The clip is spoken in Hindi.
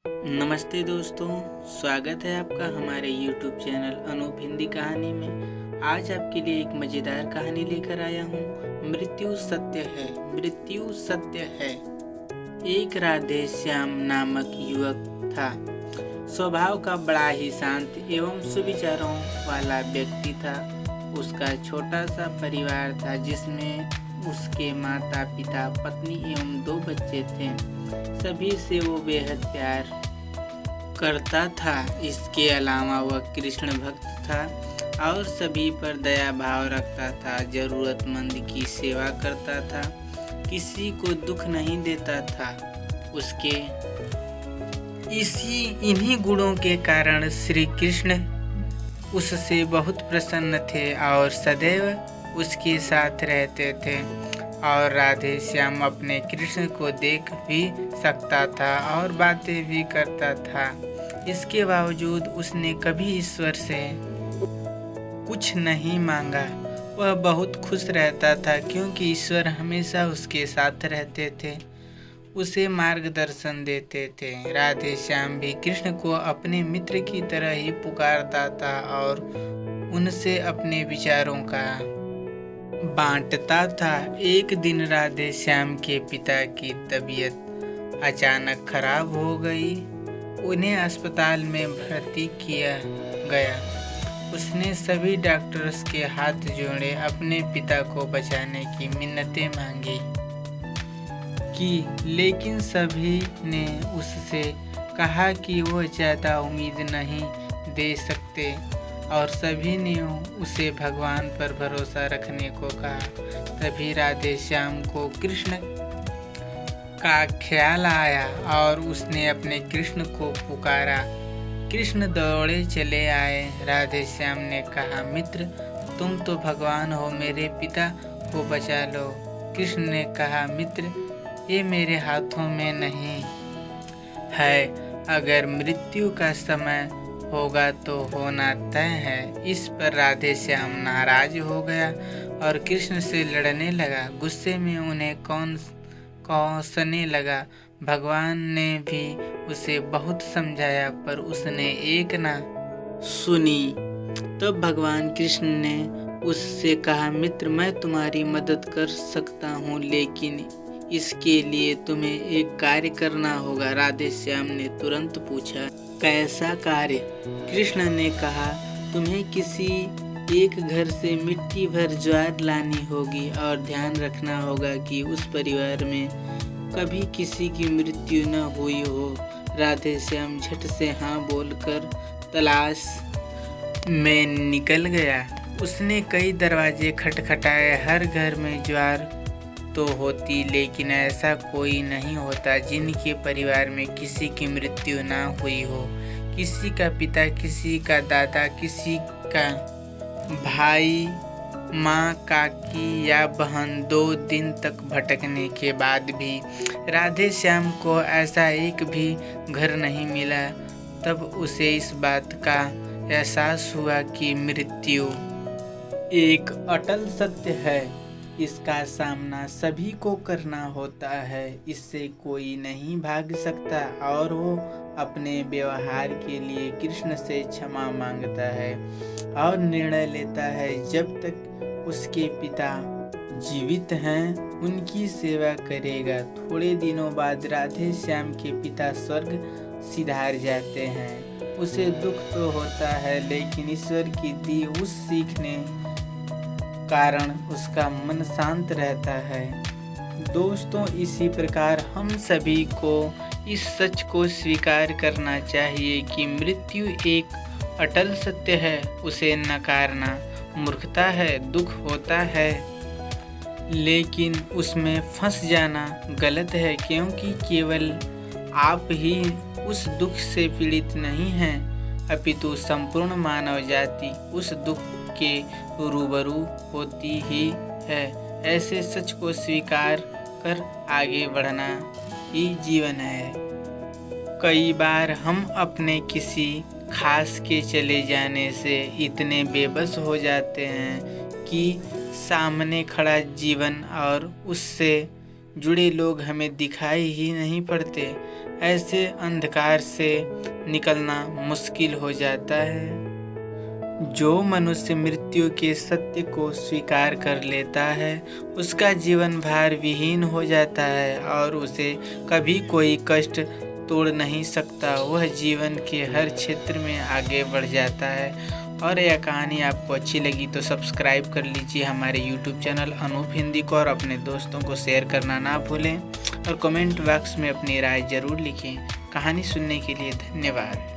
नमस्ते दोस्तों, स्वागत है आपका हमारे YouTube चैनल अनूप हिंदी कहानी में। आज आपके लिए एक मज़ेदार कहानी लेकर आया हूँ। मृत्यु सत्य है, मृत्यु सत्य है। एक राधे श्याम नामक युवक था। स्वभाव का बड़ा ही शांत एवं सुविचारों वाला व्यक्ति था। उसका छोटा सा परिवार था जिसमें उसके माता पिता, पत्नी एवं 2 बच्चे थे। सभी से वो बेहद प्यार करता था। इसके अलावा वह कृष्ण भक्त था और सभी पर दया भाव रखता था। जरूरतमंद की सेवा करता था, किसी को दुख नहीं देता था। उसके इन्हीं गुणों के कारण श्री कृष्ण उससे बहुत प्रसन्न थे और सदैव उसके साथ रहते थे। और राधे श्याम अपने कृष्ण को देख भी सकता था और बातें भी करता था। इसके बावजूद उसने कभी ईश्वर से कुछ नहीं मांगा। वह बहुत खुश रहता था क्योंकि ईश्वर हमेशा उसके साथ रहते थे, उसे मार्गदर्शन देते थे। राधे श्याम भी कृष्ण को अपने मित्र की तरह ही पुकारता था और उनसे अपने विचारों का बांटता था। एक दिन राधे श्याम के पिता की तबीयत अचानक खराब हो गई। उन्हें अस्पताल में भर्ती किया गया। उसने सभी डॉक्टर्स के हाथ जोड़े, अपने पिता को बचाने की मिन्नतें मांगी लेकिन सभी ने उससे कहा कि वो ज़्यादा उम्मीद नहीं दे सकते और सभी ने उसे भगवान पर भरोसा रखने को कहा। तभी राधे श्याम को कृष्ण का ख्याल आया और उसने अपने कृष्ण को पुकारा। कृष्ण दौड़े चले आए। राधे श्याम ने कहा, मित्र, तुम तो भगवान हो, मेरे पिता को बचा लो। कृष्ण ने कहा, मित्र, ये मेरे हाथों में नहीं है। अगर मृत्यु का समय होगा तो होना तय है। इस पर राधे श्याम नाराज हो गया और कृष्ण से लड़ने लगा। गुस्से में उन्हें कोसने लगा। भगवान ने भी उसे बहुत समझाया पर उसने एक ना सुनी। तब भगवान कृष्ण ने उससे कहा, मित्र, मैं तुम्हारी मदद कर सकता हूँ, लेकिन इसके लिए तुम्हें एक कार्य करना होगा। राधे श्याम ने तुरंत पूछा, कैसा कार्य? कृष्ण ने कहा, तुम्हें किसी एक घर से मिट्टी भर ज्वार लानी होगी और ध्यान रखना होगा कि उस परिवार में कभी किसी की मृत्यु न हुई हो। राधे श्याम झट से हाँ बोलकर तलाश में निकल गया। उसने कई दरवाजे खटखटाए। हर घर में ज्वार तो होती, लेकिन ऐसा कोई नहीं होता जिनके परिवार में किसी की मृत्यु ना हुई हो। किसी का पिता, किसी का दादा, किसी का भाई, माँ, काकी या बहन 2 दिन तक भटकने के बाद भी राधे श्याम को ऐसा एक भी घर नहीं मिला। तब उसे इस बात का एहसास हुआ कि मृत्यु एक अटल सत्य है। इसका सामना सभी को करना होता है, इससे कोई नहीं भाग सकता। और वो अपने व्यवहार के लिए कृष्ण से क्षमा मांगता है और निर्णय लेता है जब तक उसके पिता जीवित हैं उनकी सेवा करेगा। थोड़े दिनों बाद राधे श्याम के पिता स्वर्ग सिधार जाते हैं। उसे दुख तो होता है, लेकिन ईश्वर की दी उस सीख ने कारण उसका मन शांत रहता है। दोस्तों, इसी प्रकार हम सभी को इस सच को स्वीकार करना चाहिए कि मृत्यु एक अटल सत्य है। उसे नकारना मूर्खता है। दुख होता है, लेकिन उसमें फंस जाना गलत है, क्योंकि केवल आप ही उस दुख से पीड़ित नहीं हैं, अपितु संपूर्ण मानव जाति उस दुख के रूबरू होती ही है। ऐसे सच को स्वीकार कर आगे बढ़ना ही जीवन है। कई बार हम अपने किसी खास के चले जाने से इतने बेबस हो जाते हैं कि सामने खड़ा जीवन और उससे जुड़े लोग हमें दिखाई ही नहीं पड़ते। ऐसे अंधकार से निकलना मुश्किल हो जाता है। जो मनुष्य मृत्यु के सत्य को स्वीकार कर लेता है उसका जीवन भार विहीन हो जाता है और उसे कभी कोई कष्ट तोड़ नहीं सकता। वह जीवन के हर क्षेत्र में आगे बढ़ जाता है। और यह कहानी आपको अच्छी लगी तो सब्सक्राइब कर लीजिए हमारे YouTube चैनल अनूप हिंदी को और अपने दोस्तों को शेयर करना ना भूलें और कमेंट बॉक्स में अपनी राय ज़रूर लिखें। कहानी सुनने के लिए धन्यवाद।